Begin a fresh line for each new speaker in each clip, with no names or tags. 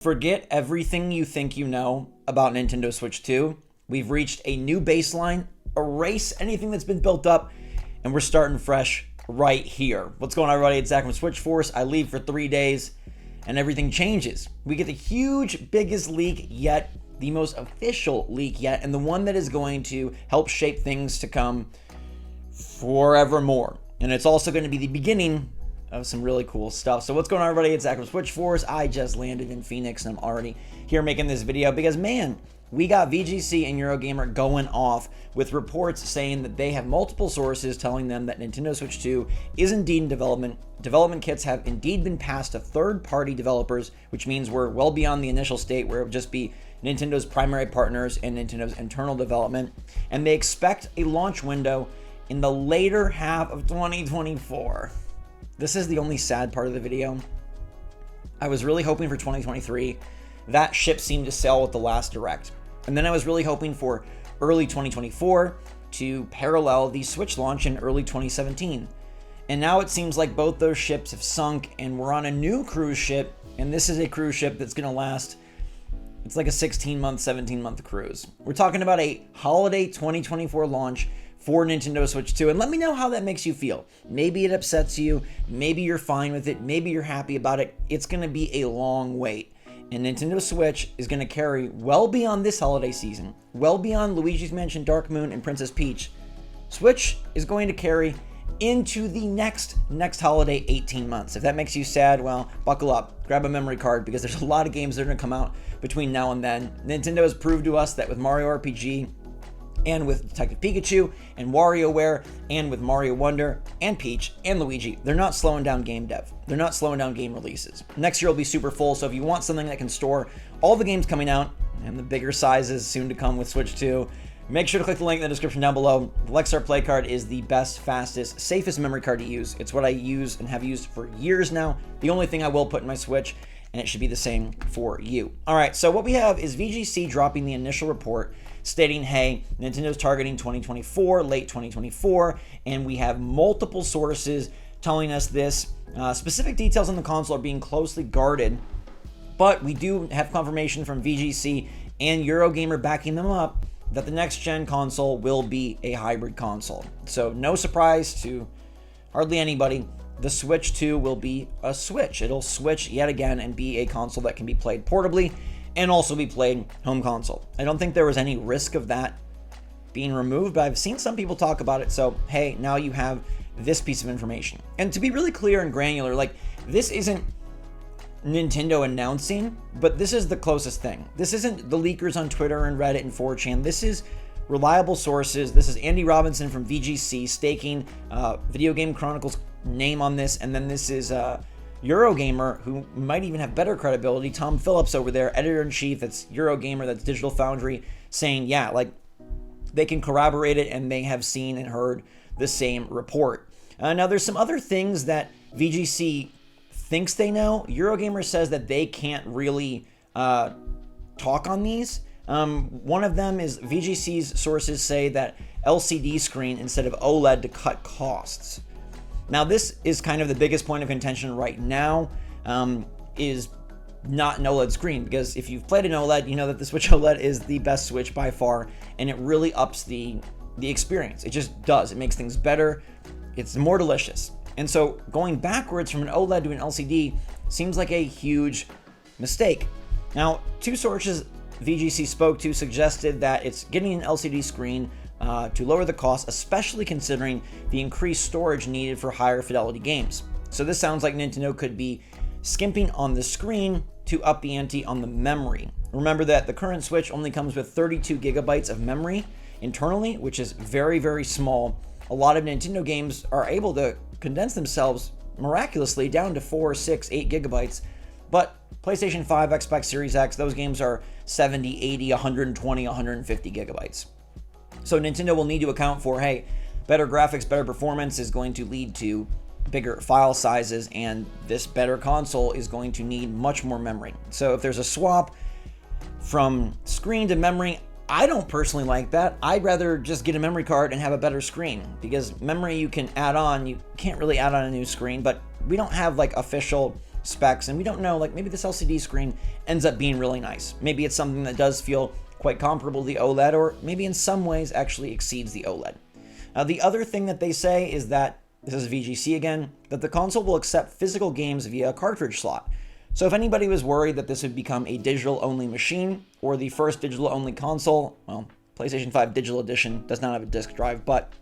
Forget everything you think you know about Nintendo Switch 2. We've reached a new baseline, erase anything that's been built up, and we're starting fresh right here. What's going on, everybody? It's Zach from SwitchForce. I leave for 3 days, and everything changes. We get the huge, biggest leak yet, the most official leak yet, and the one that is going to help shape things to come forevermore. And it's also going to be the beginning of some really cool stuff. So what's going on, everybody? It's Zach from SwitchForce. I just landed in Phoenix and I'm already here making this video because, man, we got VGC and Eurogamer going off with reports saying that they have multiple sources telling them that Nintendo Switch 2 is indeed in development. Development kits have indeed been passed to third-party developers, which means we're well beyond the initial state where it would just be Nintendo's primary partners and Nintendo's internal development. And they expect a launch window in the later half of 2024. This is the only sad part of the video. I was really hoping for 2023. That ship seemed to sail with the last direct. And then I was really hoping for early 2024 to parallel the Switch launch in early 2017. And now it seems like both those ships have sunk and we're on a new cruise ship. And this is a cruise ship that's going to last, it's like a 16-month, 17-month cruise. We're talking about a holiday 2024 launch for Nintendo Switch 2, and let me know how that makes you feel. Maybe it upsets you, maybe you're fine with it, maybe you're happy about it. It's going to be a long wait, and Nintendo Switch is going to carry well beyond this holiday season, well beyond Luigi's Mansion, Dark Moon, and Princess Peach. Switch is going to carry into the next holiday 18 months. If that makes you sad, well, buckle up, grab a memory card, because there's a lot of games that are going to come out between now and then. Nintendo has proved to us that with Mario RPG, and with Detective Pikachu, and WarioWare, and with Mario Wonder, and Peach, and Luigi, they're not slowing down game dev. They're not slowing down game releases. Next year will be super full, so if you want something that can store all the games coming out, and the bigger sizes soon to come with Switch 2, make sure to click the link in the description down below. The Lexar Play Card is the best, fastest, safest memory card to use. It's what I use and have used for years now. The only thing I will put in my Switch, and it should be the same for you. All right, so what we have is VGC dropping the initial report stating, hey, Nintendo's targeting 2024, late 2024, and we have multiple sources telling us this. Specific details on the console are being closely guarded, but we do have confirmation from VGC and Eurogamer backing them up that the next-gen console will be a hybrid console. So no surprise to hardly anybody, the Switch 2 will be a Switch. It'll switch yet again and be a console that can be played portably and also be played home console. I don't think there was any risk of that being removed, but I've seen some people talk about it, so hey, now you have this piece of information. And to be really clear and granular, like, this isn't Nintendo announcing, but this is the closest thing. This isn't the leakers on Twitter and Reddit and 4chan. This is reliable sources. This is Andy Robinson from VGC staking Video Game Chronicles name on this, and then this is Eurogamer, who might even have better credibility, Tom Phillips over there, editor-in-chief, that's Eurogamer, that's Digital Foundry, saying, yeah, like, they can corroborate it and they have seen and heard the same report. Now, there's some other things that VGC thinks they know. Eurogamer says that they can't really talk on these. One of them is VGC's sources say that LCD screen instead of OLED to cut costs. Now, this is kind of the biggest point of contention right now, is not an OLED screen, because if you've played an OLED, you know that the Switch OLED is the best Switch by far, and it really ups the experience. It just does. It makes things better. It's more delicious. And so going backwards from an OLED to an LCD seems like a huge mistake. Now, two sources VGC spoke to suggested that it's getting an LCD screen to lower the cost, especially considering the increased storage needed for higher fidelity games. So this sounds like Nintendo could be skimping on the screen to up the ante on the memory. Remember that the current Switch only comes with 32 gigabytes of memory internally, which is very, very small. A lot of Nintendo games are able to condense themselves miraculously down to 4, 6, 8 gigabytes, but PlayStation 5, Xbox Series X, those games are 70, 80, 120, 150 gigabytes. So Nintendo will need to account for, hey, better graphics, better performance is going to lead to bigger file sizes, and this better console is going to need much more memory. So if there's a swap from screen to memory, I don't personally like that. I'd rather just get a memory card and have a better screen, because memory you can add on. You can't really add on a new screen, but we don't have like official specs, and we don't know, like maybe this LCD screen ends up being really nice. Maybe it's something that does feel quite comparable to the OLED, or maybe in some ways actually exceeds the OLED. The other thing that they say is that, this is VGC again, that the console will accept physical games via a cartridge slot. So if anybody was worried that this would become a digital-only machine, or the first digital-only console, well, PlayStation 5 Digital Edition does not have a disc drive, but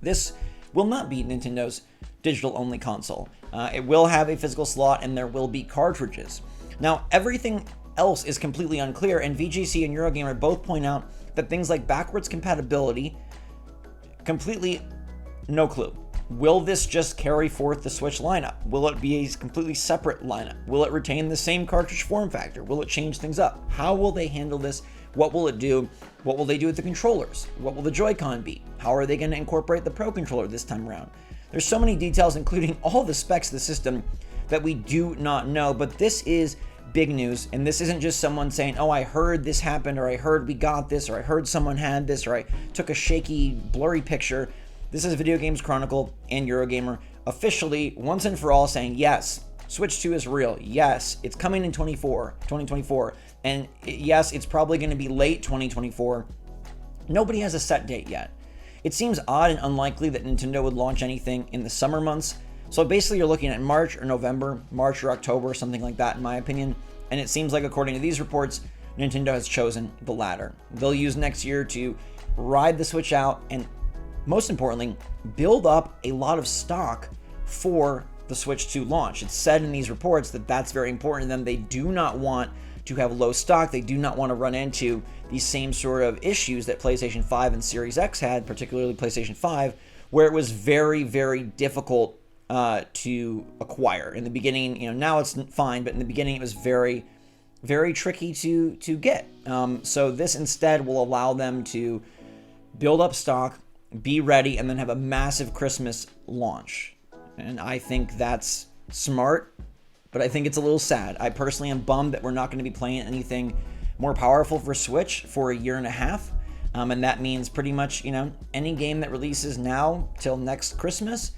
this will not be Nintendo's digital-only console. It will have a physical slot, and there will be cartridges. Now, everything else is completely unclear, and VGC and Eurogamer both point out that things like backwards compatibility, completely no clue. Will this just carry forth the Switch lineup? Will it be a completely separate lineup? Will it retain the same cartridge form factor? Will it change things up? How will they handle this? What will it do? What will they do with the controllers? What will the Joy-Con be? How are they going to incorporate the Pro Controller this time around? There's so many details, including all the specs of the system, that we do not know, but this is big news, and this isn't just someone saying, oh, I heard this happened, or I heard we got this, or I heard someone had this, or I took a shaky, blurry picture. This is Video Games Chronicle and Eurogamer officially, once and for all, saying, yes, Switch 2 is real. Yes, it's coming in 2024. And yes, it's probably going to be late 2024. Nobody has a set date yet. It seems odd and unlikely that Nintendo would launch anything in the summer months. So basically you're looking at March or November, March or October, something like that in my opinion. And it seems like, according to these reports, Nintendo has chosen the latter. They'll use next year to ride the Switch out and, most importantly, build up a lot of stock for the Switch 2 launch. It's said in these reports that that's very important to them. They do not want to have low stock. They do not want to run into these same sort of issues that PlayStation 5 and Series X had, particularly PlayStation 5, where it was very, very difficult to acquire. In the beginning, now it's fine, but in the beginning it was very, very tricky to get. So this instead will allow them to build up stock, be ready, and then have a massive Christmas launch. And I think that's smart, but I think it's a little sad. I personally am bummed that we're not going to be playing anything more powerful for Switch for a year and a half. And that means pretty much, any game that releases now till next Christmas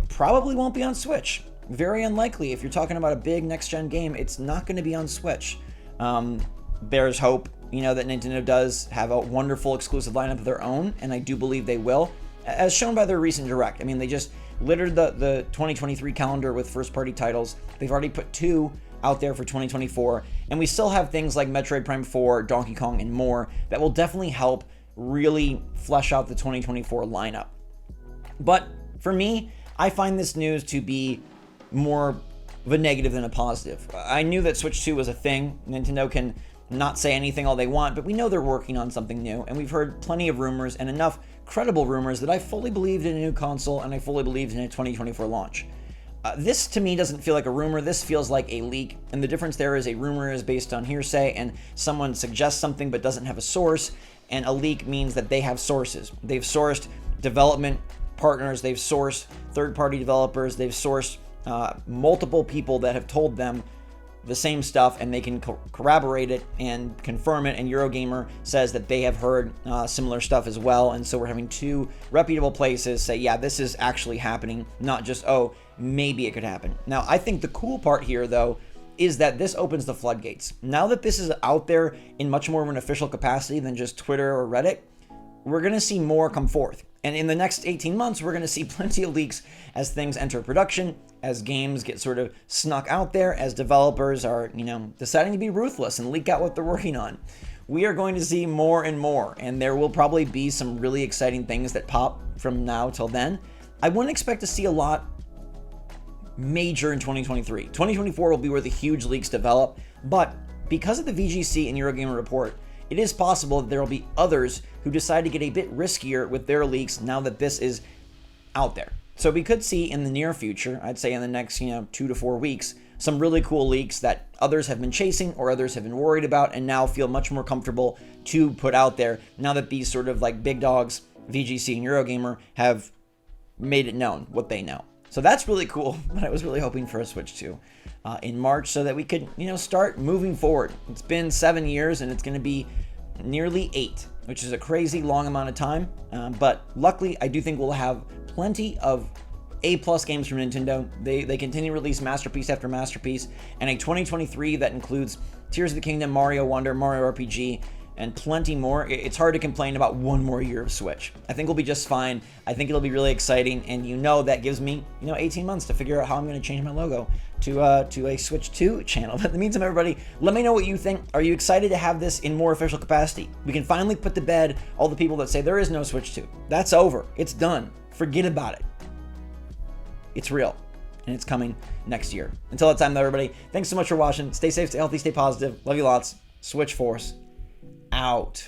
probably won't be on Switch. Very unlikely. If you're talking about a big next-gen game, it's not going to be on Switch. There's hope, that Nintendo does have a wonderful exclusive lineup of their own, and I do believe they will, as shown by their recent Direct. I mean, they just littered the 2023 calendar with first-party titles. They've already put 2 out there for 2024, and we still have things like Metroid Prime 4, Donkey Kong, and more that will definitely help really flesh out the 2024 lineup. But for me, I find this news to be more of a negative than a positive. I knew that Switch 2 was a thing. Nintendo can not say anything all they want, but we know they're working on something new, and we've heard plenty of rumors, and enough credible rumors, that I fully believed in a new console, and I fully believed in a 2024 launch. This to me doesn't feel like a rumor. This feels like a leak, and the difference there is a rumor is based on hearsay, and someone suggests something but doesn't have a source, and a leak means that they have sources. They've sourced development partners, they've sourced third-party developers, they've sourced multiple people that have told them the same stuff, and they can corroborate it and confirm it, and Eurogamer says that they have heard similar stuff as well, and so we're having 2 reputable places say, yeah, this is actually happening, not just, oh, maybe it could happen. Now, I think the cool part here, though, is that this opens the floodgates. Now that this is out there in much more of an official capacity than just Twitter or Reddit, we're going to see more come forth. And in the next 18 months, we're going to see plenty of leaks as things enter production, as games get sort of snuck out there, as developers are, deciding to be ruthless and leak out what they're working on. We are going to see more and more, and there will probably be some really exciting things that pop from now till then. I wouldn't expect to see a lot major in 2023. 2024 will be where the huge leaks develop, but because of the VGC and Eurogamer report, it is possible that there will be others who decide to get a bit riskier with their leaks now that this is out there. So we could see in the near future, I'd say in the next 2 to 4 weeks, some really cool leaks that others have been chasing or others have been worried about and now feel much more comfortable to put out there now that these sort of like big dogs, VGC and Eurogamer, have made it known what they know. So that's really cool, but I was really hoping for a Switch 2 in March so that we could, start moving forward. It's been 7 years and it's going to be nearly 8, which is a crazy long amount of time. But luckily, I do think we'll have plenty of A+ games from Nintendo. They continue to release masterpiece after masterpiece, and a 2023 that includes Tears of the Kingdom, Mario Wonder, Mario RPG, and plenty more. It's hard to complain about one more year of Switch. I think we'll be just fine. I think it'll be really exciting, and that gives me 18 months to figure out how I'm going to change my logo to a Switch 2 channel. But in the meantime, everybody, let me know what you think. Are you excited to have this in more official capacity? We can finally put to bed all the people that say there is no Switch 2. That's over. It's done. Forget about it. It's real, and it's coming next year. Until that time, though, everybody, thanks so much for watching. Stay safe, stay healthy, stay positive. Love you lots. SwitchForce out.